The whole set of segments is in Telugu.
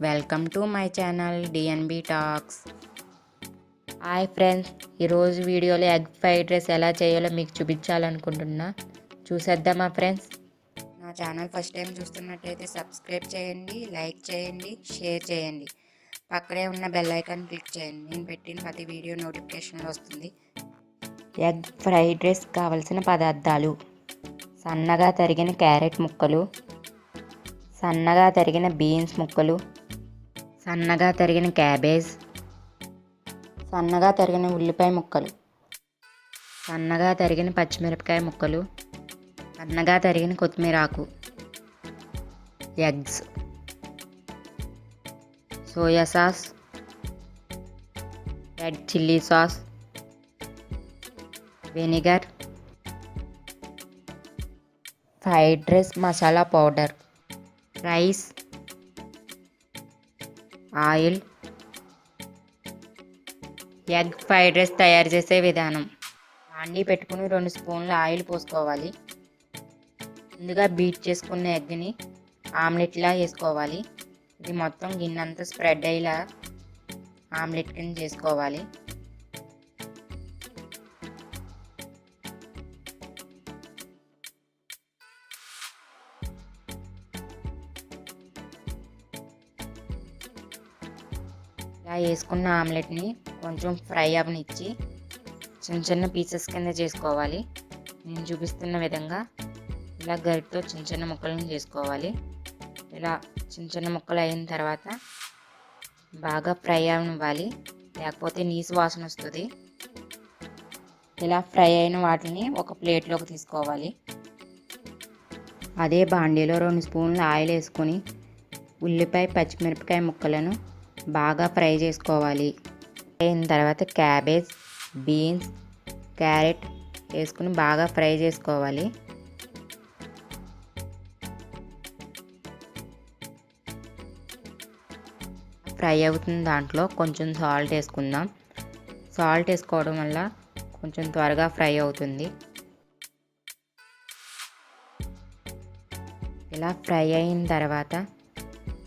Welcome to my channel D.N.B talks. Hi friends, ఈరోజు వీడియోలో ఎగ్ ఫ్రైడ్ రైస్ ఎలా చేయాలో మీకు చూపించాలనుకుంటున్నా. చూసేద్దామా ఫ్రెండ్స్? నా ఛానల్ ఫస్ట్ టైం చూస్తున్నట్లయితే సబ్స్క్రైబ్ చేయండి, లైక్ చేయండి, షేర్ చేయండి. పక్కనే ఉన్న బెల్ ఐకాన్ క్లిక్ చేయండి. నేను పెట్టిన ప్రతి వీడియో నోటిఫికేషన్లో వస్తుంది. ఎగ్ ఫ్రైడ్ రైస్ కావలసిన పదార్థాలు: సన్నగా తరిగిన క్యారెట్ ముక్కలు, సన్నగా తరిగిన బీన్స్ ముక్కలు, సన్నగా తరిగిన క్యాబేజ్, సన్నగా తరిగిన ఉల్లిపాయ ముక్కలు, సన్నగా తరిగిన పచ్చిమిరపకాయ ముక్కలు, సన్నగా తరిగిన కొత్తిమీర ఆకు, eggs, soya sauce, red chilli sauce, vinegar, fried rice masala powder, rice, oil. Egg fried rice తయారు చేసే విధానం: బాండీ పెట్టుకుని 2 స్పూన్ల ఆయిల్ పోసుకోవాలి. ముందుగా బీట్ చేసుకున్న ఎగ్ని ఆమ్లెట్లా వేసుకోవాలి. ఇది మొత్తం గిన్నెంతా స్ప్రెడ్ అయ్యేలా ఆమ్లెట్ కింద చేసుకోవాలి. ఇలా వేసుకున్న ఆమ్లెట్ని కొంచెం ఫ్రై అవనిచ్చి చిన్న చిన్న పీసెస్ కింద చేసుకోవాలి. నేను చూపిస్తున్న విధంగా ఇలా గరిటతో చిన్న చిన్న ముక్కలను చేసుకోవాలి. ఇలా చిన్న చిన్న ముక్కలు అయిన తర్వాత బాగా ఫ్రై అవనివ్వాలి, లేకపోతే నీసు వాసన వస్తుంది. ఇలా ఫ్రై అయిన వాటిని ఒక ప్లేట్లోకి తీసుకోవాలి. అదే బాండీలో 2 స్పూన్ల ఆయిల్ వేసుకొని ఉల్లిపాయ పచ్చిమిరపకాయ ముక్కలను బాగా ఫ్రై చేసుకోవాలి. అయిన తర్వాత క్యాబేజ్, బీన్స్, క్యారెట్ వేసుకుని బాగా ఫ్రై చేసుకోవాలి. ఫ్రై అవుతున్న దాంట్లో కొంచెం సాల్ట్ వేసుకుందాం. సాల్ట్ వేసుకోవడం వల్ల కొంచెం త్వరగా ఫ్రై అవుతుంది. ఇలా ఫ్రై అయిన తర్వాత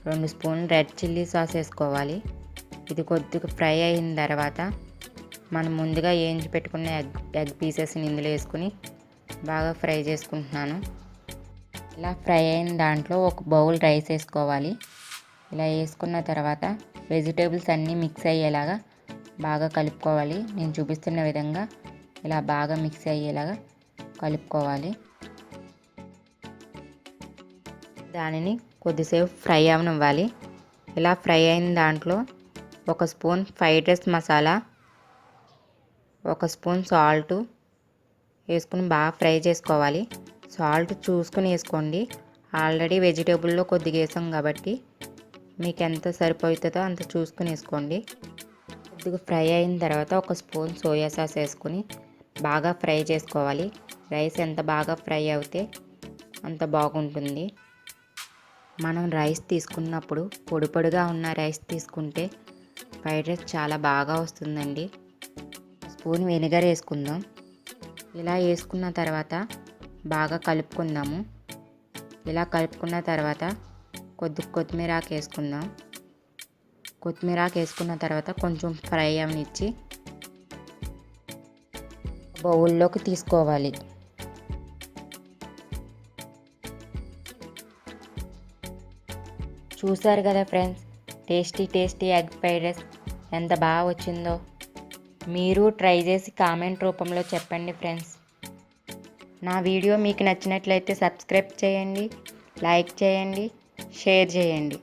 2 స్పూన్లు రెడ్ చిల్లీ సాస్ వేసుకోవాలి. ఇది కొద్దిగా ఫ్రై అయిన తర్వాత మనం ముందుగా వేయించి పెట్టుకున్న ఎగ్ పీసెస్ని ఇందులో వేసుకుని బాగా ఫ్రై చేసుకుంటున్నాను. ఇలా ఫ్రై అయిన దాంట్లో ఒక బౌల్ రైస్ వేసుకోవాలి. ఇలా వేసుకున్న తర్వాత వెజిటేబుల్స్ అన్నీ మిక్స్ అయ్యేలాగా బాగా కలుపుకోవాలి. నేను చూపిస్తున్న విధంగా ఇలా బాగా మిక్స్ అయ్యేలాగా కలుపుకోవాలి. దానిని కొద్దిసేపు ఫ్రై అవనివ్వాలి. ఇలా ఫ్రై అయిన దాంట్లో 1 spoon fried rice masala, 1 spoon salt వేసుకుని బాగా ఫ్రై చేసుకోవాలి. సాల్ట్ చూసుకుని వేసుకోండి. ఆల్రెడీ వెజిటేబుల్లో కొద్దిగా వేసాం కాబట్టి మీకు ఎంత సరిపోతుందో అంత చూసుకుని వేసుకోండి. కొద్దిగా ఫ్రై అయిన తర్వాత 1 స్పూన్ సోయా సాస్ వేసుకుని బాగా ఫ్రై చేసుకోవాలి. రైస్ ఎంత బాగా ఫ్రై అవుతే అంత బాగుంటుంది. మనం రైస్ తీసుకున్నప్పుడు పొడి పొడిగా ఉన్న రైస్ తీసుకుంటే ఫ్రైడ్ రైస్ చాలా బాగా వస్తుందండి. స్పూన్ వెనిగర్ వేసుకుందాం. ఇలా వేసుకున్న తర్వాత బాగా కలుపుకుందాము. ఇలా కలుపుకున్న తర్వాత కొత్తిమీర ఆకు వేసుకుందాం. కొత్తిమీర ఆకు వేసుకున్న తర్వాత కొంచెం ఫ్రై అవనిచ్చి బౌల్లోకి తీసుకోవాలి. చూసారు కదా friends, tasty egg fried rice ఎంత బాగా వచ్చిందో. మీరు ట్రై చేసి కామెంట్ రూపంలో చెప్పండి ఫ్రెండ్స్. నా వీడియో మీకు నచ్చినట్లయితే సబ్స్క్రైబ్ చేయండి, లైక్ చేయండి, షేర్ చేయండి.